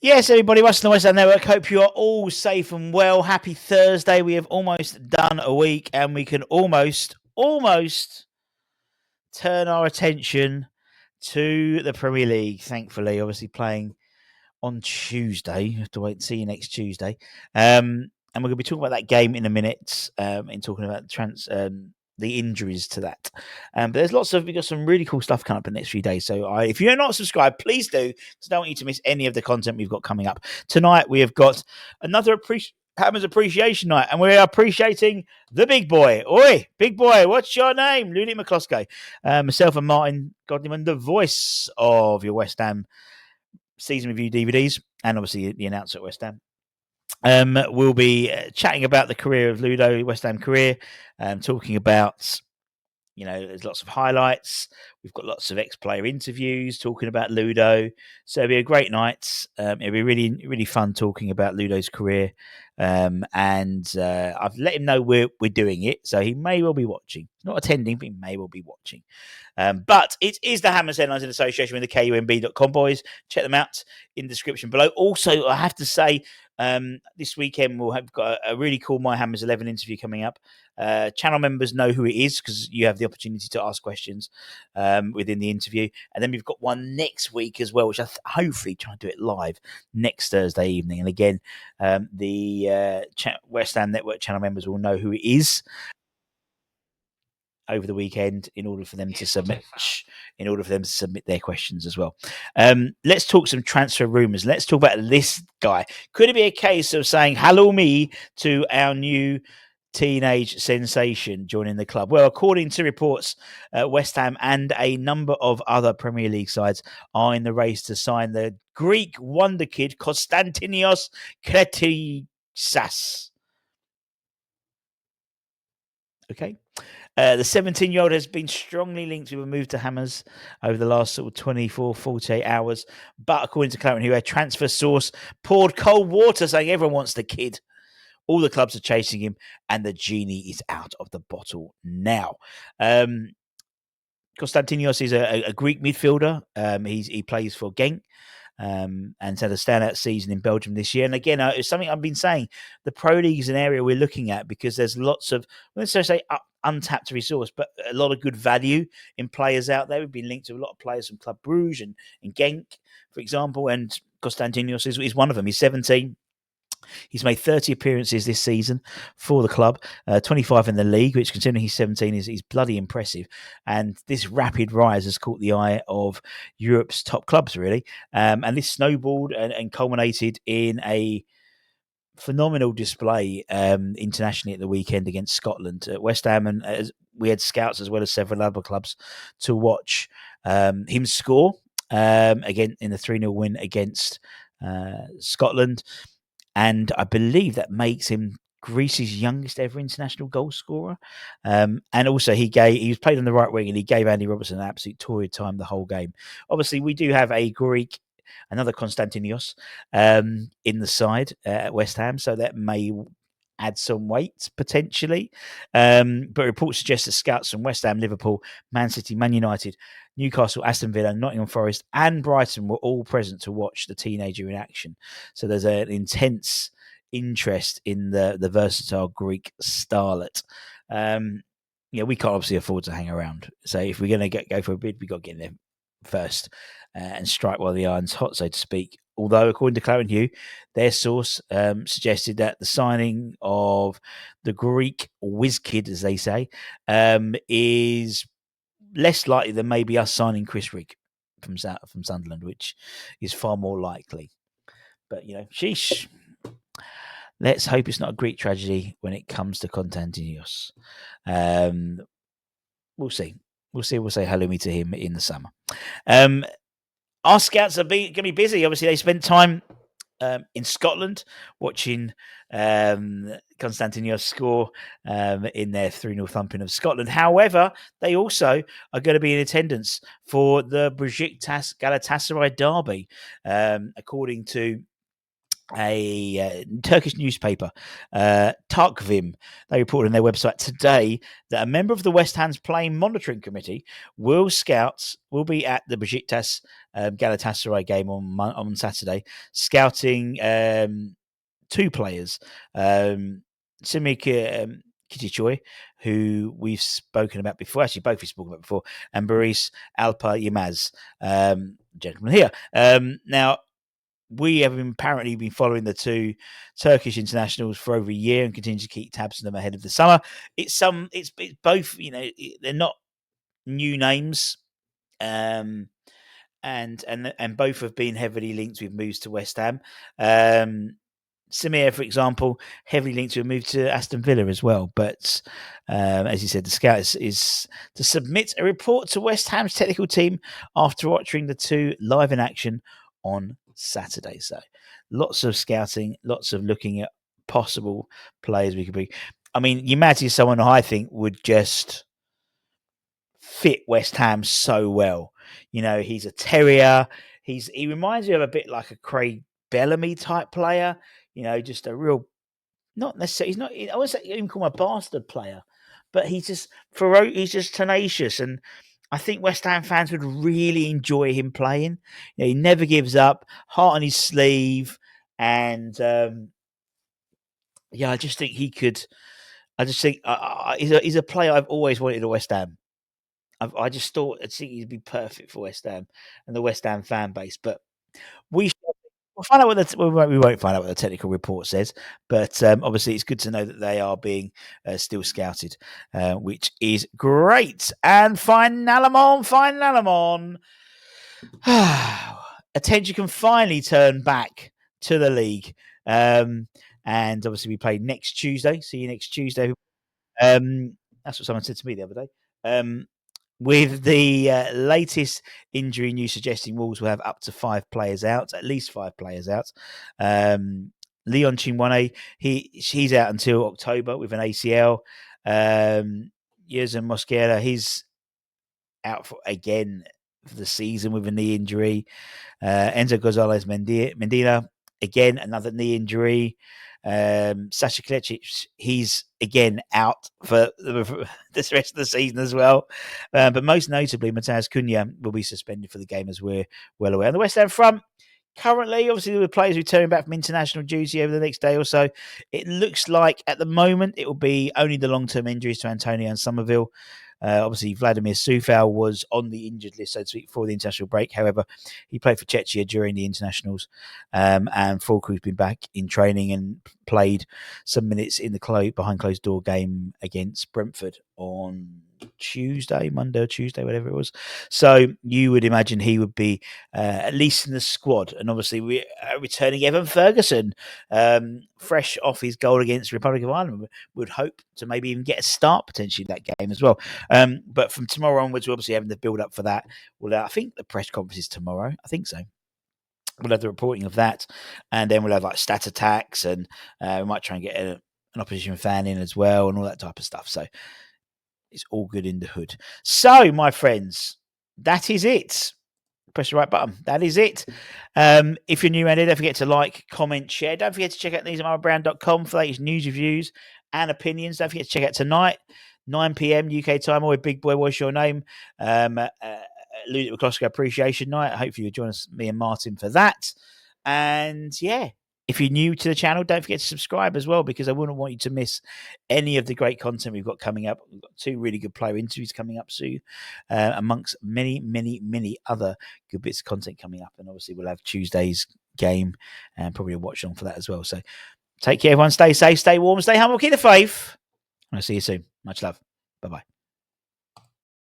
Yes, everybody, Western West Ham Network. Hope you are all safe and well. Happy Thursday. We have almost done a week and we can almost turn our attention to the Premier League. Thankfully, obviously playing on Tuesday. You have to wait and see you next Tuesday. And we're going to be talking about that game in a minute, in talking about the injuries to that. But we've got some really cool stuff coming up in the next few days. So if you're not subscribed, please do, because I don't want you to miss any of the content we've got coming up. Tonight, we have got another Hammers Appreciation Night, and we're appreciating the big boy. Oi, big boy, what's your name? Looney McCloskey. Myself and Martin Godliman, the voice of your West Ham season review DVDs, and obviously the announcer at West Ham. We'll be chatting about the career of Ludo, West Ham career, talking about, there's lots of highlights. We've got lots of ex-player interviews talking about Ludo. So it'll be a great night. It'll be really, really fun talking about Ludo's career. And I've let him know we're doing it, so he may well be watching. He's not attending, but he may well be watching. But it is the Hammers Headlines in association with the KUMB.com boys. Check them out in the description below. Also, I have to say, this weekend we'll have got a really cool My Hammers 11 interview coming up. Channel members know who it is because you have the opportunity to ask questions within the interview. And then we've got one next week as well, which I hopefully try and do it live next Thursday evening. And again, the West Ham Network channel members will know who it is over the weekend in order for them to submit their questions as well. Let's talk some transfer rumours. Let's talk about this guy. Could it be a case of saying hello me to our new teenage sensation joining the club? Well, according to reports, West Ham and a number of other Premier League sides are in the race to sign the Greek Wonderkid Konstantinos Kretisas. Okay. The 17-year-old has been strongly linked with a move to Hammers over the last sort of 24, 48 hours. But according to Clarence, who a transfer source poured cold water saying everyone wants the kid. All the clubs are chasing him, and the genie is out of the bottle now. Konstantinos is a Greek midfielder. He plays for Genk. And had a standout season in Belgium this year. And again, it's something I've been saying. The Pro League is an area we're looking at because there's lots of, let's say, untapped resource, but a lot of good value in players out there. We've been linked to a lot of players from Club Brugge and Genk, for example, and Konstantinos is one of them. He's 17. He's made 30 appearances this season for the club, 25 in the league, which, considering he's 17, is bloody impressive. And this rapid rise has caught the eye of Europe's top clubs, really. And this snowballed and culminated in a phenomenal display internationally at the weekend against Scotland at West Ham. And we had scouts as well as several other clubs to watch him score again in the 3-0 win against Scotland. And I believe that makes him Greece's youngest ever international goal scorer. And also he was played on the right wing and he gave Andy Robertson an absolute torrid time the whole game. Obviously, we do have a Greek, another Konstantinos, in the side at West Ham, so that may add some weight potentially. But reports suggest that scouts from West Ham, Liverpool, Man City, Man United, Newcastle, Aston Villa, Nottingham Forest and Brighton were all present to watch the teenager in action. So there's an intense interest in the versatile Greek starlet. We can't obviously afford to hang around. So if we're going to go for a bid, we've got to get in there first and strike while the iron's hot, so to speak. Although, according to Clarence Hugh, their source suggested that the signing of the Greek whiz kid, as they say, is less likely than maybe us signing Chris Rigg from Sunderland, which is far more likely. But, sheesh. Let's hope it's not a Greek tragedy when it comes to Konstantinos. We'll see. We'll say halloumi to him in the summer. Our scouts are going to be busy. Obviously, they spent time in Scotland watching Konstantinos score in their 3-0 thumping of Scotland. However, they also are going to be in attendance for the Besiktas Galatasaray derby, according to a Turkish newspaper, Takvim, they reported on their website today that a member of the West Ham's playing monitoring committee will be at the Besiktas Galatasaray game on Saturday, scouting two players, Simi Kitichoy, who we've spoken about before, actually both we've spoken about before, and Boris Alpa Yilmaz, gentleman here. Now, we have apparently been following the two Turkish internationals for over a year and continue to keep tabs on them ahead of the summer. It's both, they're not new names, and both have been heavily linked with moves to West Ham. Samir, for example, heavily linked to a move to Aston Villa as well. But as you said, the scout is to submit a report to West Ham's technical team after watching the two live in action on Saturday. So lots of scouting, lots of looking at possible players we could be. I mean, Yilmaz is someone I think would just fit West Ham so well. He's a terrier. He reminds me of a bit like a Craig Bellamy type player. Just a real, not necessarily. He's not. I wouldn't even call him a bastard player, but he's just he's just tenacious, and I think West Ham fans would really enjoy him playing. He never gives up, heart on his sleeve, and I just think he could. I just think he's a player I've always wanted at West Ham. I just thought he'd be perfect for West Ham and the West Ham fan base, but we'll find out we won't find out what the technical report says, but obviously it's good to know that they are being still scouted, which is great. And finally, attention can finally turn back to the league, and obviously we play next Tuesday. See you next Tuesday. That's what someone said to me the other day. With the latest injury news suggesting Wolves will have up to 5 players out, at least 5 players out. Leon Chinwane, he's out until October with an ACL. Yerson Mosquera, he's out for the season with a knee injury. Enzo Gonzalez Mendina, again, another knee injury. Sasha Klecic, he's again out for this rest of the season as well. But most notably, Matheus Cunha will be suspended for the game, as we're well aware. On the West Ham front, currently, obviously, the players returning back from international duty over the next day or so. It looks like at the moment it will be only the long-term injuries to Antonio and Somerville. Obviously, Vladimir Sufal was on the injured list, so to speak, for the international break. However, he played for Czechia during the internationals, and Fulcru's been back in training and played some minutes in the behind closed door game against Brentford on Monday or Tuesday, whatever it was. So you would imagine he would be at least in the squad. And obviously, we're returning Evan Ferguson, fresh off his goal against the Republic of Ireland. Would hope to maybe even get a start potentially in that game as well. But from tomorrow onwards, we're obviously having the build up for that. Well, I think the press conference is tomorrow. I think so. We'll have the reporting of that, and then we'll have like stat attacks, and we might try and get an opposition fan in as well, and all that type of stuff. So it's all good in the hood. So, my friends, that is it. Press the right button. That is it. If you're new around here, don't forget to like, comment, share. Don't forget to check out neesamarabrand.com for latest news, reviews, and opinions. Don't forget to check out tonight, 9 p.m. UK time. Always Big Boy, what's your name? Ludic McCloskey Appreciation Night. Hopefully you'll join us, me and Martin, for that. And yeah, if you're new to the channel, don't forget to subscribe as well, because I wouldn't want you to miss any of the great content we've got coming up. We've got 2 really good player interviews coming up soon, amongst many, many, many other good bits of content coming up. And obviously we'll have Tuesday's game and probably a watch on for that as well. So take care, everyone. Stay safe, stay warm, stay humble, keep the faith. And I'll see you soon. Much love. Bye-bye.